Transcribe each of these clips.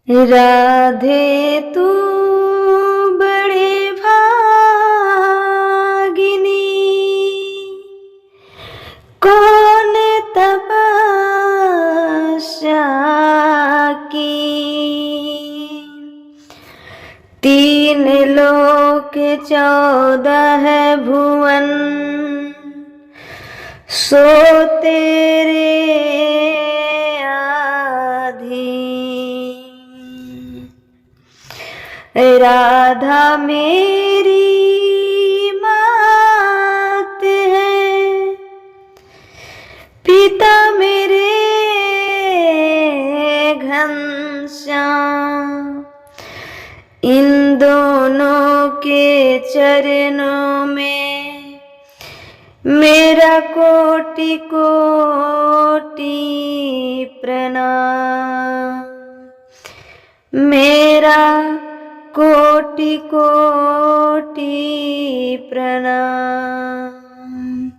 राधे तू बड़े भागिनी, कौन तपस्या की। 3 लोक 14 भुवन, सो तेरे राधा मेरी मात है, पिता मेरे घनश्याम। इन दोनों के चरणों में मेरा कोटि कोटि प्रणाम, मेरा कोटि कोटि प्रणाम।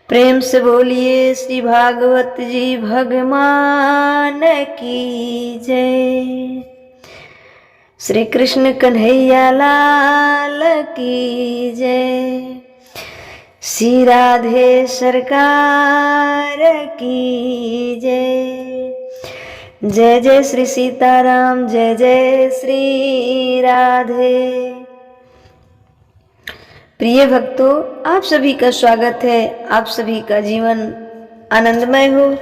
प्रेम से बोलिए श्री भागवत जी भगवान की जय। श्री कृष्ण कन्हैया लाल की जय। श्री राधे सरकार की जय। जय जय श्री सीताराम, जय जय श्री राधे। प्रिय भक्तों, आप सभी का स्वागत है। आप सभी का जीवन आनंदमय हो,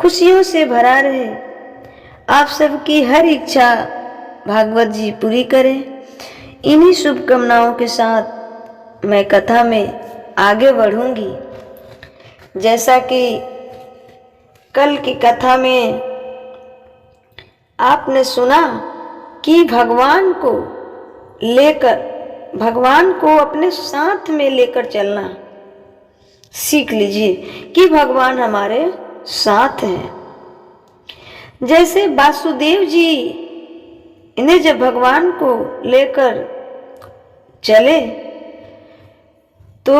खुशियों से भरा रहे। आप सबकी हर इच्छा भागवत जी पूरी करें। इन्हीं शुभकामनाओं के साथ मैं कथा में आगे बढ़ूंगी। जैसा कि कल की कथा में आपने सुना कि भगवान को अपने साथ में लेकर चलना सीख लीजिए कि भगवान हमारे साथ हैं। जैसे वासुदेव जी इन्हें जब भगवान को लेकर चले तो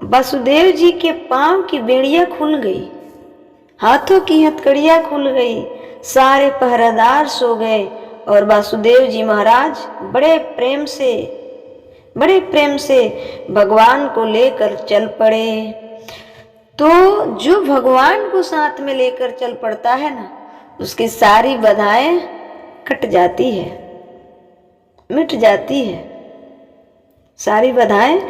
वासुदेव जी के पांव की बेड़ियां खुल गई, हाथों की हथकड़ियां खुल गई, सारे पहरेदार सो गए और वासुदेव जी महाराज बड़े प्रेम से भगवान को लेकर चल पड़े। तो जो भगवान को साथ में लेकर चल पड़ता है ना, उसकी सारी बाधाएं कट जाती है, मिट जाती है। सारी बाधाएं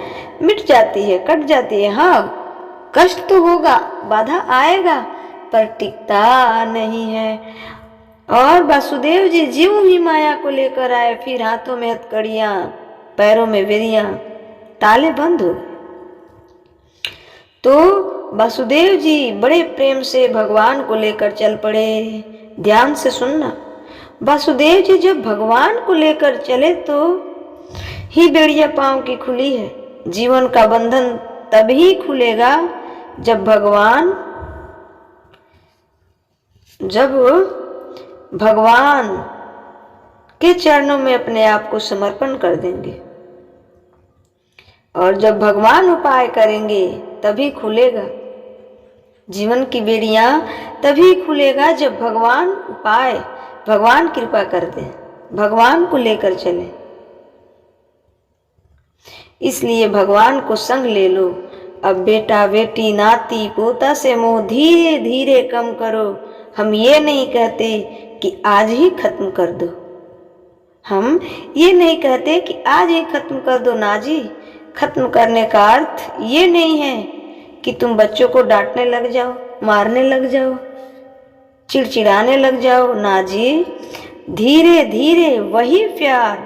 मिट जाती है, कट जाती है। हाँ, कष्ट तो होगा, बाधा आएगा, पर टिकता नहीं है। और वासुदेव जी जीव ही माया को लेकर आए, फिर हाथों में हथकड़ियां, पैरों में बेड़ियां, ताले बंद हो गए। तो वासुदेव जी बड़े प्रेम से भगवान को लेकर चल पड़े। ध्यान से सुनना, वासुदेव जी जब भगवान को लेकर चले तो ही बेड़िया पांव की खुली है। जीवन का बंधन तभी खुलेगा जब भगवान के चरणों में अपने आप को समर्पण कर देंगे। और जब भगवान उपाय करेंगे तभी खुलेगा जीवन की बेड़ियां, तभी खुलेगा जब भगवान कृपा कर दे, भगवान को लेकर चले। इसलिए भगवान को संग ले लो। अब बेटा बेटी नाती पोता से मोह धीरे धीरे कम करो। हम ये नहीं कहते कि आज ही खत्म कर दो, हम ये नहीं कहते कि आज ही खत्म कर दो ना जी। खत्म करने का अर्थ ये नहीं है कि तुम बच्चों को डांटने लग जाओ, मारने लग जाओ, चिड़चिड़ाने लग जाओ, ना जी। धीरे धीरे वही प्यार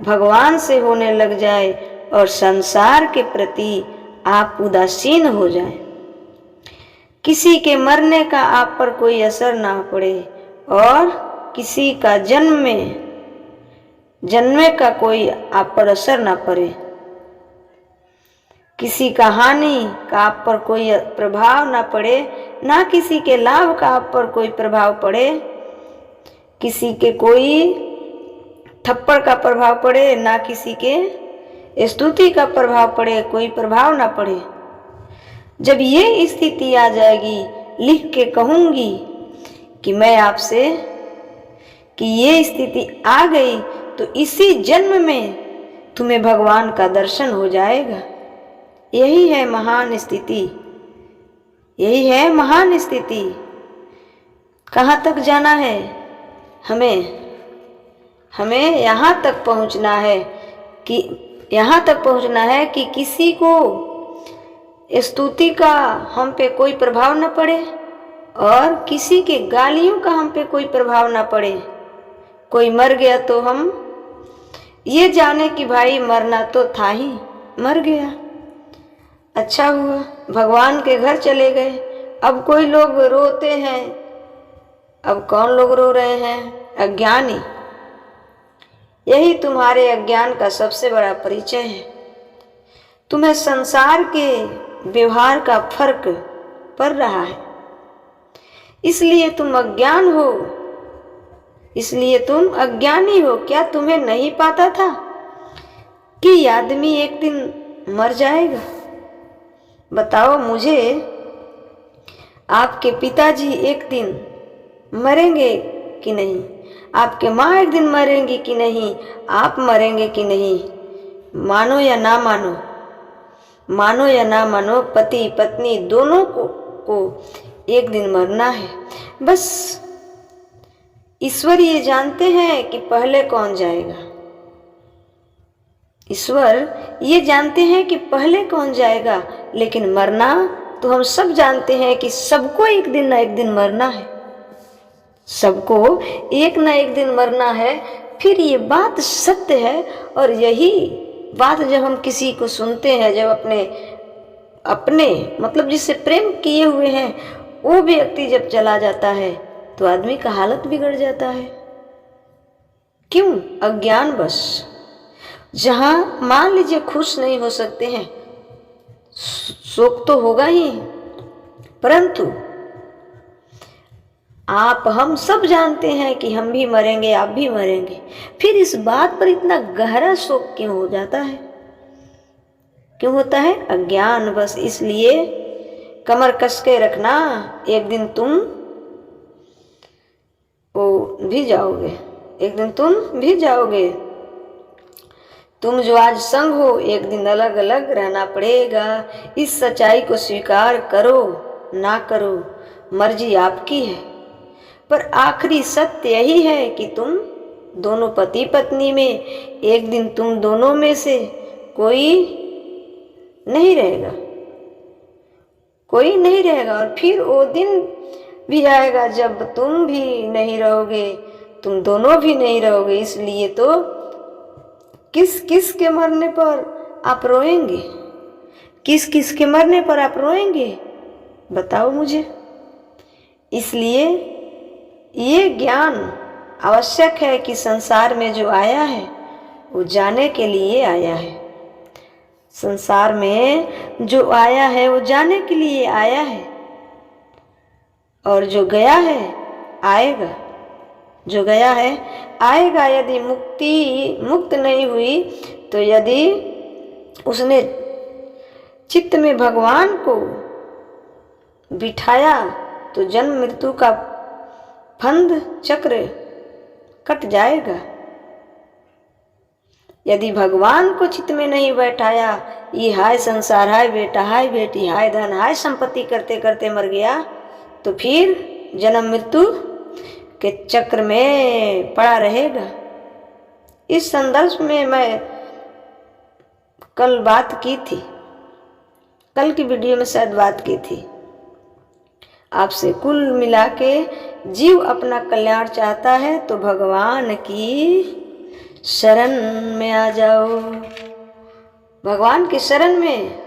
भगवान से होने लग जाए और संसार के प्रति आप उदासीन हो जाए। किसी के मरने का आप पर कोई असर ना पड़े और किसी का जन्मे का कोई आप पर असर ना पड़े। किसी का हानि का आप पर कोई प्रभाव ना पड़े, ना किसी के लाभ का आप पर कोई प्रभाव पड़े। किसी के कोई थप्पड़ का प्रभाव पड़े, ना किसी के स्तुति का प्रभाव पड़े, कोई प्रभाव ना पड़े। जब ये स्थिति आ जाएगी, लिख के कहूंगी कि कि ये स्थिति आ गई तो इसी जन्म में तुम्हें भगवान का दर्शन हो जाएगा। यही है महान स्थिति, यही है महान स्थिति। कहाँ तक जाना है हमें? हमें यहाँ तक पहुँचना है कि किसी को स्तुति का हम पे कोई प्रभाव न पड़े और किसी के गालियों का हम पे कोई प्रभाव न पड़े। कोई मर गया तो हम ये जाने कि भाई मरना तो था ही, मर गया, अच्छा हुआ, भगवान के घर चले गए। अब कोई लोग रोते हैं, अब कौन लोग रो रहे हैं? अज्ञानी। यही तुम्हारे अज्ञान का सबसे बड़ा परिचय है। तुम्हें संसार के व्यवहार का फर्क पड़ रहा है, इसलिए तुम अज्ञान हो, इसलिए तुम अज्ञानी हो। क्या तुम्हें नहीं पता था कि आदमी एक दिन मर जाएगा? बताओ मुझे, आपके पिताजी एक दिन मरेंगे कि नहीं? आपके माँ एक दिन मरेंगी कि नहीं? आप मरेंगे कि नहीं? मानो या ना मानो, मानो या ना मानो, पति पत्नी दोनों को एक दिन मरना है। बस ईश्वर ये जानते हैं कि पहले कौन जाएगा। ईश्वर ये जानते हैं कि पहले कौन जाएगा, लेकिन मरना तो हम सब जानते हैं कि सबको एक दिन ना एक दिन मरना है, सबको एक ना एक दिन मरना है। फिर ये बात सत्य है, और यही बात जब हम किसी को सुनते हैं, जब अपने मतलब जिससे प्रेम किए हुए हैं वो व्यक्ति जब चला जाता है तो आदमी का हालत बिगड़ जाता है। क्यों? अज्ञान बस। जहां मान लीजिए खुश नहीं हो सकते हैं, शोक तो होगा ही, परंतु हम सब जानते हैं कि हम भी मरेंगे, आप भी मरेंगे। फिर इस बात पर इतना गहरा शोक क्यों हो जाता है? क्यों होता है? अज्ञान बस। इसलिए कमर कस के रखना, एक दिन तुम भी जाओगे, एक दिन तुम भी जाओगे। तुम जो आज संग हो, एक दिन अलग अलग रहना पड़ेगा। इस सच्चाई को स्वीकार करो ना करो, मर्जी आपकी है। पर आखिरी सत्य यही है कि तुम दोनों पति पत्नी में एक दिन तुम दोनों में से कोई नहीं रहेगा, कोई नहीं रहेगा। और फिर वो दिन भी आएगा जब तुम भी नहीं रहोगे, तुम दोनों भी नहीं रहोगे। इसलिए तो किस किस के मरने पर आप रोएंगे? किस किस के मरने पर आप रोएंगे? बताओ मुझे। इसलिए ये ज्ञान आवश्यक है कि संसार में जो आया है वो जाने के लिए आया है। संसार में जो आया है वो जाने के लिए आया है, और जो गया है आएगा, जो गया है आएगा। यदि मुक्त नहीं हुई तो यदि उसने चित्त में भगवान को बिठाया तो जन्म मृत्यु का फंद चक्र कट जाएगा। यदि भगवान को चित्त में नहीं बैठाया, ये हाय संसार, हाय बेटा, हाय बेटी, हाय धन, हाय संपत्ति करते करते मर गया, तो फिर जन्म मृत्यु के चक्र में पड़ा रहेगा। इस संदर्भ में मैं कल बात की थी, कल की वीडियो में शायद बात की थी आपसे। कुल मिला के जीव अपना कल्याण चाहता है तो भगवान की शरण में आ जाओ, भगवान की शरण में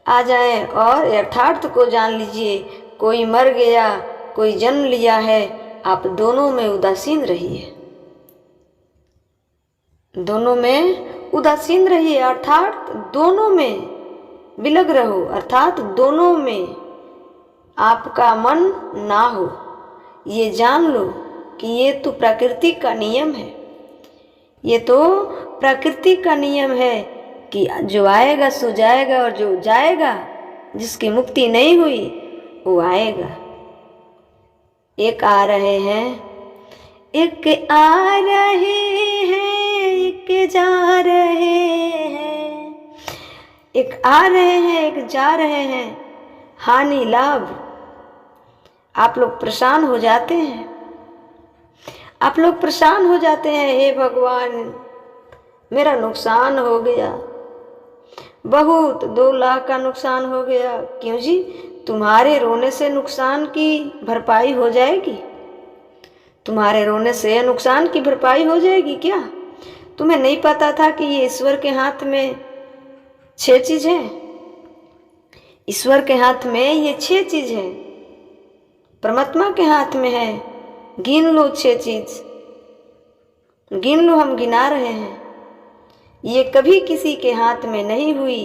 आ जाएं और यथार्थ को जान लीजिए। कोई मर गया, कोई जन्म लिया है, आप दोनों में उदासीन रहिए, दोनों में उदासीन रहिए, अर्थात दोनों में विलग रहो, अर्थात दोनों में आपका मन ना हो। ये जान लो कि ये तो प्रकृति का नियम है, ये तो प्रकृति का नियम है कि जो आएगा सो जाएगा, और जो जाएगा, जिसकी मुक्ति नहीं हुई वो आएगा। एक आ रहे हैं, एक आ रहे हैं एक जा रहे हैं, एक आ रहे हैं एक जा रहे हैं, हानि लाभ। आप लोग परेशान हो जाते हैं, आप लोग परेशान हो जाते हैं, हे भगवान मेरा नुकसान हो गया बहुत, 2 लाख का नुकसान हो गया। क्यों जी? तुम्हारे रोने से नुकसान की भरपाई हो जाएगी? तुम्हारे रोने से नुकसान की भरपाई हो जाएगी क्या? तुम्हें नहीं पता था कि ये ईश्वर के हाथ में 6 चीज है? ईश्वर के हाथ में ये 6 चीज है, परमात्मा के हाथ में है। गिन लो 6 चीज, गिन लो, हम गिना रहे हैं। ये कभी किसी के हाथ में नहीं हुई।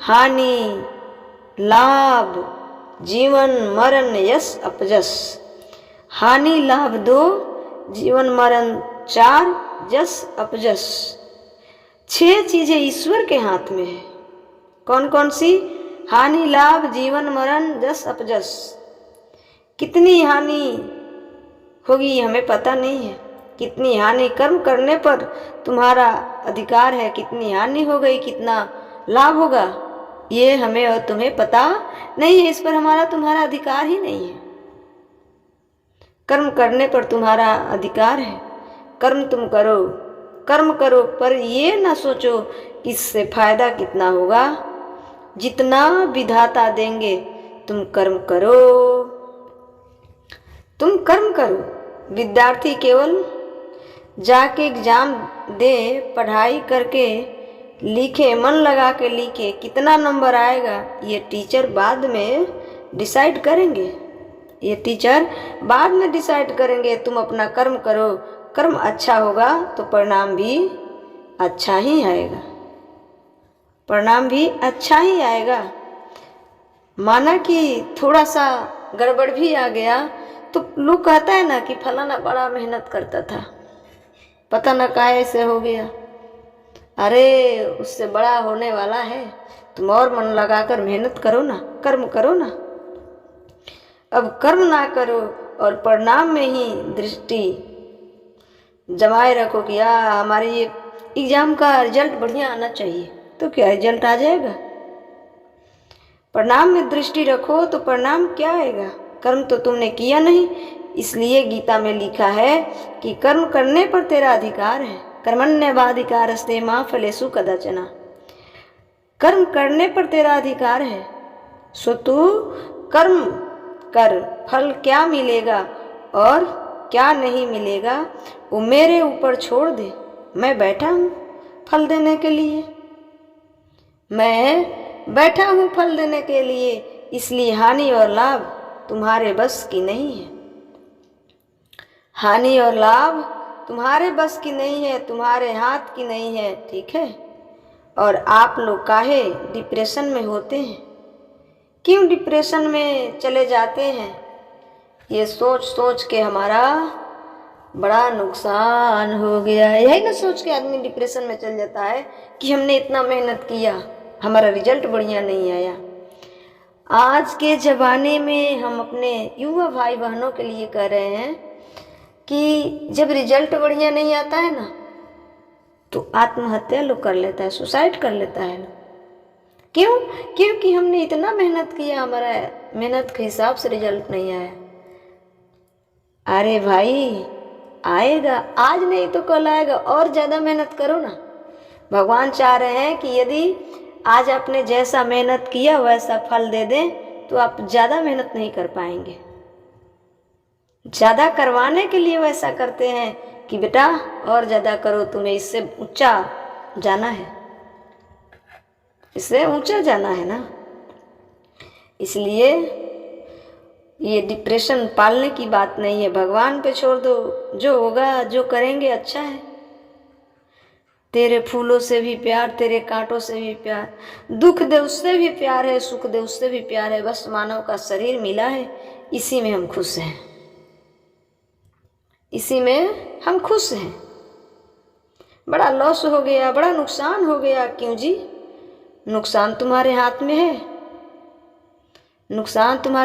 हानि लाभ, जीवन मरण, यश अपजस। हानि लाभ 2, जीवन मरण 4, यश अपजस। 6 चीजें ईश्वर के हाथ में है। कौन कौन सी? हानि लाभ, जीवन मरण, यश अपजस। कितनी हानि होगी हमें पता नहीं है। कितनी हानि, कर्म करने पर तुम्हारा अधिकार है, कितनी हानि हो गई, कितना लाभ होगा, ये हमें और तुम्हें पता नहीं है। इस पर हमारा तुम्हारा अधिकार ही नहीं है। कर्म करने पर तुम्हारा अधिकार है। कर्म तुम करो, कर्म करो, पर ये ना सोचो इससे फायदा कितना होगा। जितना विधाता देंगे तुम कर्म करो, तुम कर्म करो। विद्यार्थी केवल जाके एग्जाम दे, पढ़ाई करके लिखे, मन लगा के लिखे, कितना नंबर आएगा ये टीचर बाद में डिसाइड करेंगे। ये टीचर बाद में डिसाइड करेंगे। तुम अपना कर्म करो, कर्म अच्छा होगा तो परिणाम भी अच्छा ही आएगा, परिणाम भी अच्छा ही आएगा। माना कि थोड़ा सा गड़बड़ भी आ गया तो लोग कहता है ना कि फलाना बड़ा मेहनत करता था, पता न काहे ऐसे हो गया। अरे उससे बड़ा होने वाला है, तुम और मन लगाकर मेहनत करो ना, कर्म करो ना। अब कर्म ना करो और परिणाम में ही दृष्टि जमाए रखो कि हमारी ये एग्जाम का रिजल्ट बढ़िया आना चाहिए, तो क्या रिजल्ट आ जाएगा? परिणाम में दृष्टि रखो तो परिणाम क्या आएगा? कर्म तो तुमने किया नहीं। इसलिए गीता में लिखा है कि कर्म करने पर तेरा अधिकार है। कर्मण्येवाधिकारस्ते मा फलेषु कदाचन। कर्म करने पर तेरा अधिकार है, सो तू कर्म कर। फल क्या मिलेगा और क्या नहीं मिलेगा वो मेरे ऊपर छोड़ दे। मैं बैठा हूँ फल देने के लिए, मैं बैठा हूँ फल देने के लिए। इसलिए हानि और लाभ तुम्हारे बस की नहीं है। हानि और लाभ तुम्हारे बस की नहीं है, तुम्हारे हाथ की नहीं है, ठीक है। और आप लोग काहे डिप्रेशन में होते हैं? क्यों डिप्रेशन में चले जाते हैं? ये सोच सोच के हमारा बड़ा नुकसान हो गया है। यही ना सोच के आदमी डिप्रेशन में चल जाता है कि हमने इतना मेहनत किया, हमारा रिजल्ट बढ़िया नहीं आया। आज के ज़माने में हम अपने युवा भाई बहनों के लिए कह रहे हैं कि जब रिजल्ट बढ़िया नहीं आता है ना तो आत्महत्या लोग कर लेता है, सुसाइड कर लेता है। क्यों? क्योंकि हमने इतना मेहनत किया, हमारा मेहनत के हिसाब से रिजल्ट नहीं आया। अरे भाई आएगा, आज नहीं तो कल आएगा, और ज़्यादा मेहनत करो ना। भगवान चाह रहे हैं कि यदि आज आपने जैसा मेहनत किया वैसा फल दे दें तो आप ज़्यादा मेहनत नहीं कर पाएंगे। ज़्यादा करवाने के लिए वैसा करते हैं कि बेटा और ज़्यादा करो, तुम्हें इससे ऊंचा जाना है, इससे ऊंचा जाना है ना। इसलिए ये डिप्रेशन पालने की बात नहीं है, भगवान पे छोड़ दो। जो होगा, जो करेंगे अच्छा है। तेरे फूलों से भी प्यार, तेरे कांटों से भी प्यार, दुख दे उससे भी प्यार है, सुख दे उससे भी प्यार है। बस मानव का शरीर मिला है, इसी में हम खुश हैं, इसी में हम खुश हैं। बड़ा लॉस हो गया, बड़ा नुकसान हो गया। क्यों जी? नुकसान तुम्हारे हाथ में है, नुकसान तुम्हारे